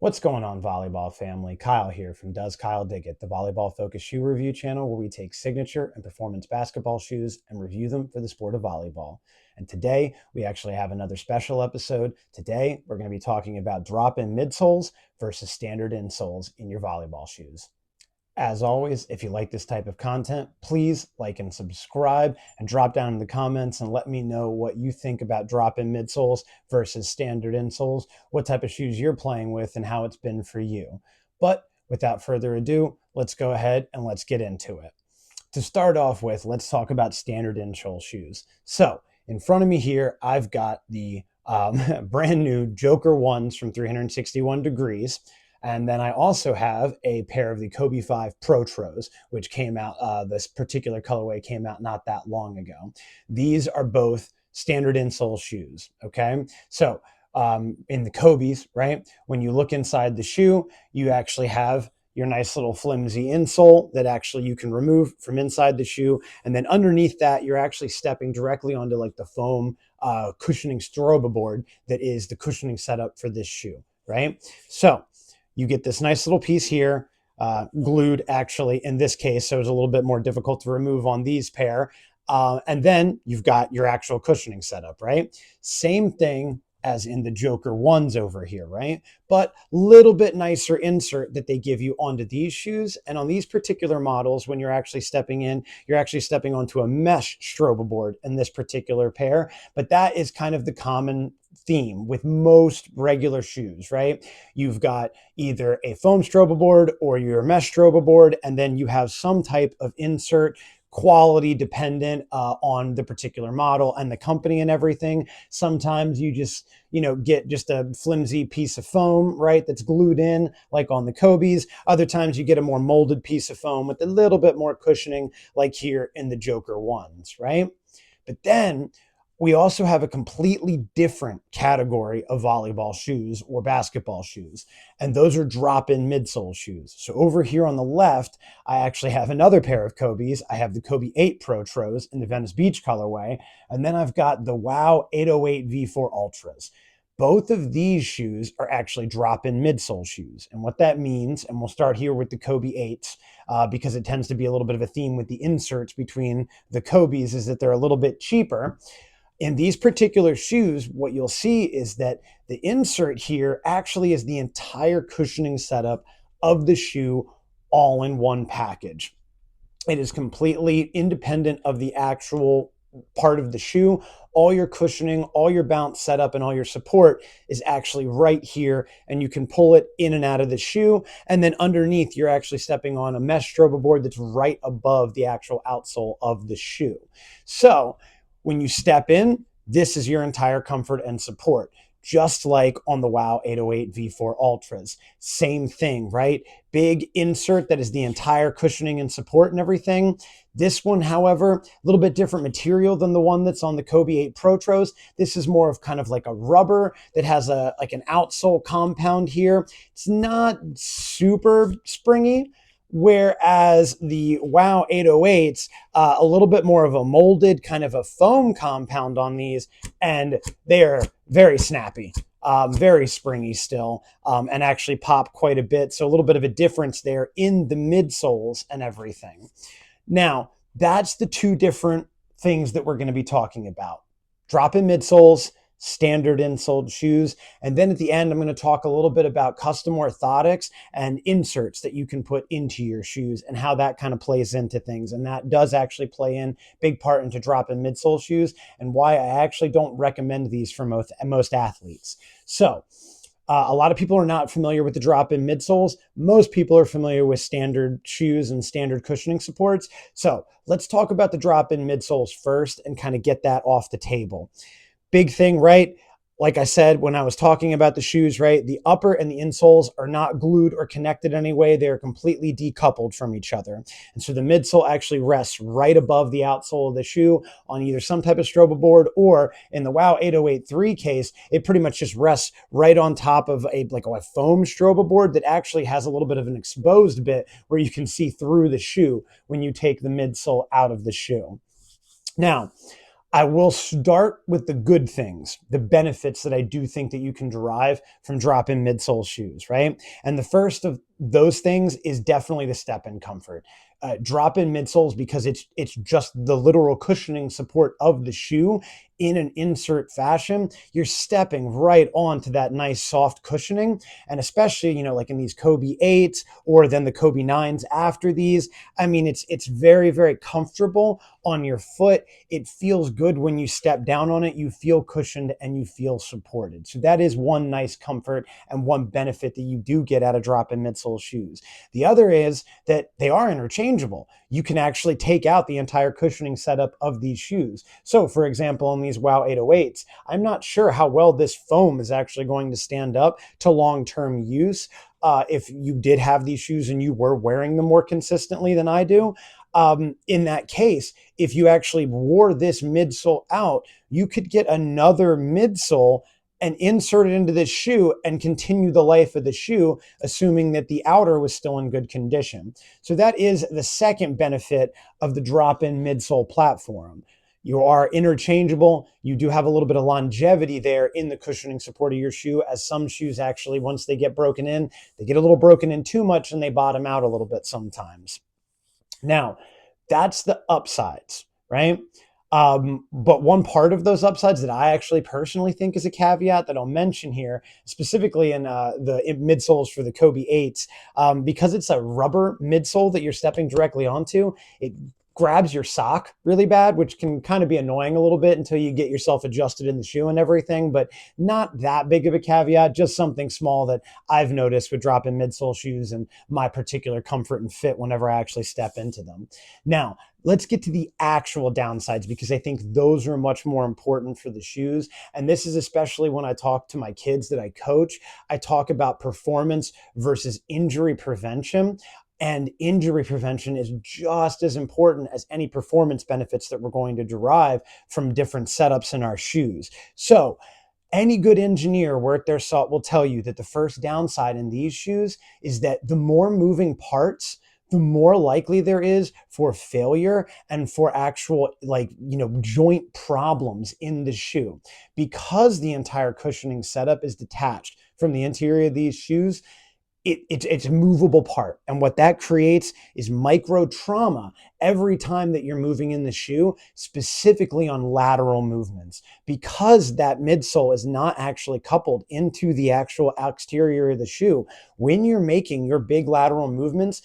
What's going on, volleyball family? Kyle here from Does Kyle Dig It, the volleyball focused shoe review channel where we take signature and performance basketball shoes and review them for the sport of volleyball. And today we actually have another special episode. Today we're going to be talking about drop-in midsoles versus standard insoles in your volleyball shoes. As always, if you like this type of content, please like and subscribe and drop down in the comments and let me know what you think about drop-in midsoles versus standard insoles, what type of shoes you're playing with and how it's been for you. But without further ado, let's go ahead and let's get into it. To start off with, let's talk about standard insole shoes. So in front of me here, I've got the brand new Joker ones from 361 Degrees. And then I also have a pair of the Kobe 5 Pro Tros, which came out, this particular colorway came out not that long ago. These are both standard insole shoes, okay? So in the Kobe's, right, when you look inside the shoe, you actually have your nice little flimsy insole that actually you can remove from inside the shoe. And then underneath that, you're actually stepping directly onto like the foam cushioning strobe board that is the cushioning setup for this shoe, right? So you get this nice little piece here, glued actually in this case, so it's a little bit more difficult to remove on these pair. And then you've got your actual cushioning setup, right? Same thing as in the Joker ones over here, right? But little bit nicer insert that they give you onto these shoes. And on these particular models, when you're actually stepping in, you're actually stepping onto a mesh strobe board in this particular pair. But that is kind of the common theme with most regular shoes, right? You've got either a foam strobe board or your mesh strobe board, and then you have some type of insert, quality dependent on the particular model and the company and everything. Sometimes you just, get just a flimsy piece of foam, right, that's glued in like on the Kobe's. Other times you get a more molded piece of foam with a little bit more cushioning like here in the Joker ones, right? But then we also have a completely different category of volleyball shoes or basketball shoes, and those are drop-in midsole shoes. So over here on the left, I actually have another pair of Kobe's. I have the Kobe 8 Pro Tros in the Venice Beach colorway, and then I've got the Wow 808 V4 Ultras. Both of these shoes are actually drop-in midsole shoes. And what that means, and we'll start here with the Kobe 8s, because it tends to be a little bit of a theme with the inserts between the Kobe's, is that they're a little bit cheaper. In these particular shoes, what you'll see is that the insert here actually is the entire cushioning setup of the shoe all in one package. It is completely independent of the actual part of the shoe. All your cushioning, all your bounce setup, and all your support is actually right here, and you can pull it in and out of the shoe. And then underneath, you're actually stepping on a mesh strobe board that's right above the actual outsole of the shoe. So when you step in, this is your entire comfort and support, just like on the Wow 808 V4 Ultras. Same thing, right? Big insert that is the entire cushioning and support and everything. This one, however, a little bit different material than the one that's on the Kobe 8 Pro Tros. This is more of kind of like a rubber that has like an outsole compound here. It's not super springy, whereas the Wow 808s, a little bit more of a molded kind of a foam compound on these, and they are very snappy, very springy still, and actually pop quite a bit. So a little bit of a difference there in the midsoles and everything. Now, that's the two different things that we're going to be talking about. Drop-in midsoles, standard insoled shoes. And then at the end, I'm going to talk a little bit about custom orthotics and inserts that you can put into your shoes and how that kind of plays into things. And that does actually play in big part into drop-in midsole shoes and why I actually don't recommend these for most athletes. So a lot of people are not familiar with the drop-in midsoles. Most people are familiar with standard shoes and standard cushioning supports. So let's talk about the drop-in midsoles first and kind of get that off the table. Big thing, right? Like I said, when I was talking about the shoes, right, the upper and the insoles are not glued or connected in any way. They're completely decoupled from each other. And so the midsole actually rests right above the outsole of the shoe on either some type of strobe board, or in the Wow 808-3 case, it pretty much just rests right on top of a foam strobe board that actually has a little bit of an exposed bit where you can see through the shoe when you take the midsole out of the shoe. Now, I will start with the good things, the benefits that I do think that you can derive from drop-in midsole shoes, right? And the first of those things is definitely the step-in comfort. Drop-in midsoles, because it's just the literal cushioning support of the shoe in an insert fashion. You're stepping right onto that nice soft cushioning, and especially like in these Kobe 8s or then the Kobe 9s after these. I mean, it's very, very comfortable on your foot. It feels good when you step down on it. You feel cushioned and you feel supported. So that is one nice comfort and one benefit that you do get out of drop-in midsole shoes. The other is that they are interchangeable. You can actually take out the entire cushioning setup of these shoes. So for example, in these Wow 808s, I'm not sure how well this foam is actually going to stand up to long-term use. If you did have these shoes and you were wearing them more consistently than I do, in that case, if you actually wore this midsole out, you could get another midsole and insert it into this shoe and continue the life of the shoe, assuming that the outer was still in good condition. So that is the second benefit of the drop-in midsole platform. You are interchangeable. You do have a little bit of longevity there in the cushioning support of your shoe, as some shoes actually, once they get broken in, they get a little broken in too much and they bottom out a little bit sometimes. Now, that's the upsides, right? But one part of those upsides that I actually personally think is a caveat that I'll mention here, specifically in the midsoles for the Kobe 8s, because it's a rubber midsole that you're stepping directly onto, it grabs your sock really bad, which can kind of be annoying a little bit until you get yourself adjusted in the shoe and everything, but not that big of a caveat, just something small that I've noticed with drop-in midsole shoes and my particular comfort and fit whenever I actually step into them. Now, let's get to the actual downsides, because I think those are much more important for the shoes. And this is especially when I talk to my kids that I coach. I talk about performance versus injury prevention. And injury prevention is just as important as any performance benefits that we're going to derive from different setups in our shoes. So any good engineer worth their salt will tell you that the first downside in these shoes is that the more moving parts, the more likely there is for failure and for actual joint problems in the shoe. Because the entire cushioning setup is detached from the interior of these shoes, it's a movable part. And what that creates is micro trauma every time that you're moving in the shoe, specifically on lateral movements. Because that midsole is not actually coupled into the actual exterior of the shoe, when you're making your big lateral movements,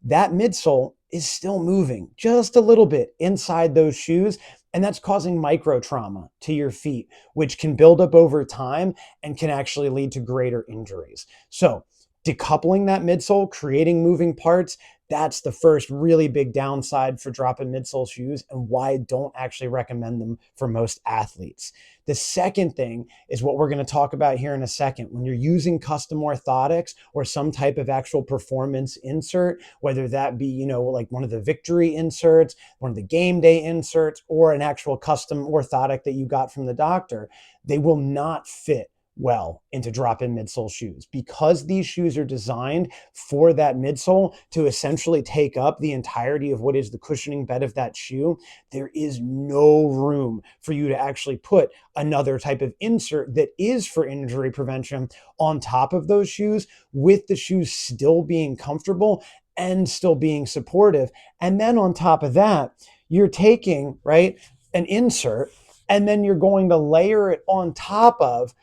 that midsole is still moving just a little bit inside those shoes. And that's causing micro trauma to your feet, which can build up over time and can actually lead to greater injuries. So decoupling that midsole, creating moving parts, that's the first really big downside for drop-in midsole shoes and why I don't actually recommend them for most athletes. The second thing is what we're going to talk about here in a second. When you're using custom orthotics or some type of actual performance insert, whether that be, like one of the victory inserts, one of the game day inserts, or an actual custom orthotic that you got from the doctor, they will not fit well into drop-in midsole shoes, because these shoes are designed for that midsole to essentially take up the entirety of what is the cushioning bed of that shoe. There is no room for you to actually put another type of insert that is for injury prevention on top of those shoes, with the shoes still being comfortable and still being supportive. And then on top of that, you're taking, right, an insert, and then you're going to layer it on top of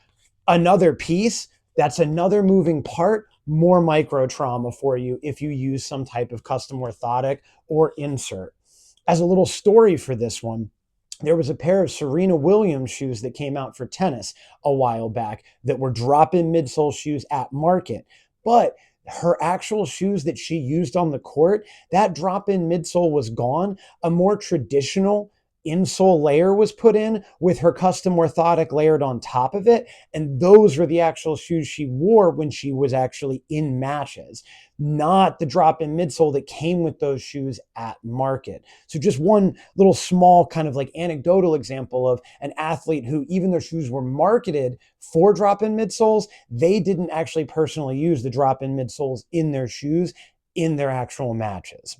another piece. That's another moving part, more micro trauma for you if you use some type of custom orthotic or insert. As a little story for this one, there was a pair of Serena Williams shoes that came out for tennis a while back that were drop-in midsole shoes at market. But her actual shoes that she used on the court, that drop-in midsole was gone. A more traditional insole layer was put in with her custom orthotic layered on top of it. And those were the actual shoes she wore when she was actually in matches, not the drop-in midsole that came with those shoes at market. So just one little small kind of like anecdotal example of an athlete who, even their shoes were marketed for drop-in midsoles, they didn't actually personally use the drop-in midsoles in their shoes in their actual matches.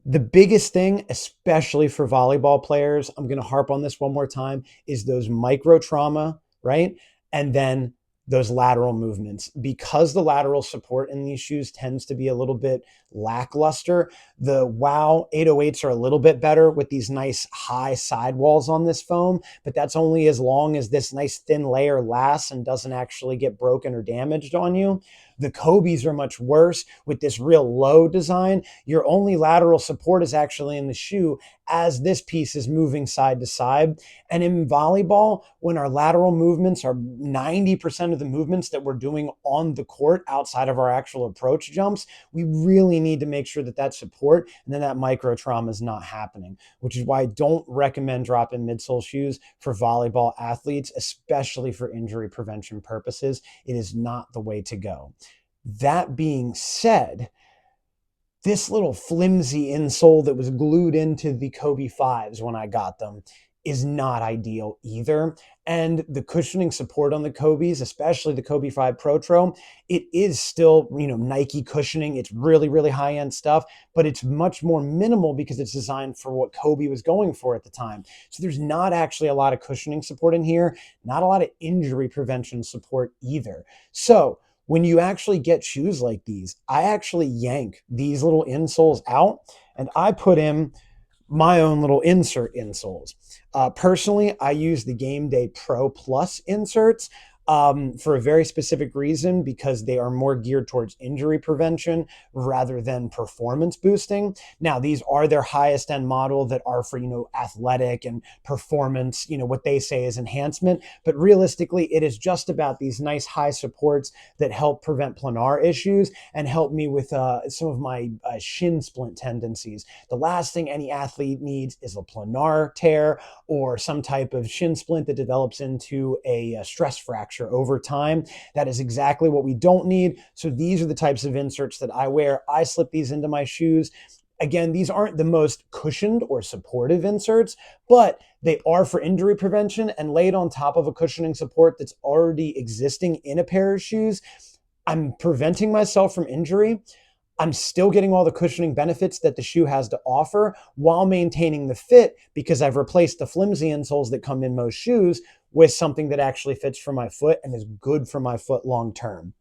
The biggest thing, especially for volleyball players, I'm going to harp on this one more time, is those micro trauma, right? And then those lateral movements. Because the lateral support in these shoes tends to be a little bit lackluster, the WOW 808s are a little bit better with these nice high sidewalls on this foam, but that's only as long as this nice thin layer lasts and doesn't actually get broken or damaged on you. The Kobe's are much worse with this real low design. Your only lateral support is actually in the shoe as this piece is moving side to side. And in volleyball, when our lateral movements are 90% of the movements that we're doing on the court outside of our actual approach jumps, we really need to make sure that that support and then that micro trauma is not happening, which is why I don't recommend dropping midsole shoes for volleyball athletes, especially for injury prevention purposes. It is not the way to go. That being said, this little flimsy insole that was glued into the Kobe 5s when I got them is not ideal either. And the cushioning support on the Kobe's, especially the Kobe 5 Pro, it is still, Nike cushioning. It's really, really high-end stuff, but it's much more minimal because it's designed for what Kobe was going for at the time. So there's not actually a lot of cushioning support in here, not a lot of injury prevention support either. So when you actually get shoes like these, I actually yank these little insoles out and I put in my own little insert insoles. Personally, I use the Game Day Pro Plus inserts for a very specific reason, because they are more geared towards injury prevention rather than performance boosting. Now, these are their highest end model that are for, athletic and performance, what they say is enhancement. But realistically, it is just about these nice high supports that help prevent plantar issues and help me with some of my shin splint tendencies. The last thing any athlete needs is a plantar tear or some type of shin splint that develops into a stress fracture over time. That is exactly what we don't need. So these are the types of inserts that I wear. I slip these into my shoes. Again, these aren't the most cushioned or supportive inserts, but they are for injury prevention, and laid on top of a cushioning support that's already existing in a pair of shoes, I'm preventing myself from injury. I'm still getting all the cushioning benefits that the shoe has to offer while maintaining the fit, because I've replaced the flimsy insoles that come in most shoes with something that actually fits for my foot and is good for my foot long term.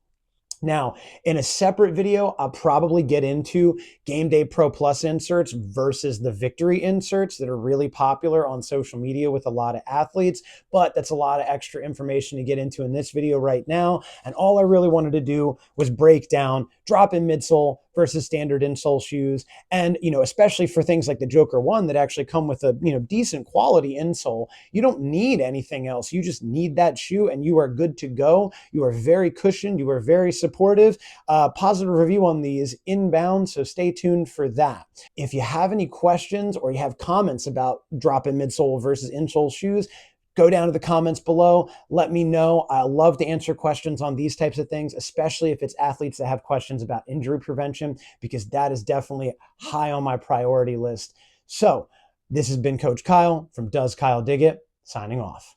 Now, in a separate video, I'll probably get into Game Day Pro Plus inserts versus the Victory inserts that are really popular on social media with a lot of athletes, but that's a lot of extra information to get into in this video right now. And all I really wanted to do was break down drop-in midsole versus standard insole shoes. And, especially for things like the Joker 1 that actually come with a, decent quality insole, you don't need anything else. You just need that shoe and you are good to go. You are very cushioned. You are very supportive. Positive review on these inbound, so stay tuned for that. If you have any questions or you have comments about drop-in midsole versus insole shoes, go down to the comments below. Let me know. I love to answer questions on these types of things, especially if it's athletes that have questions about injury prevention, because that is definitely high on my priority list. So this has been Coach Kyle from Does Kyle Dig It, signing off.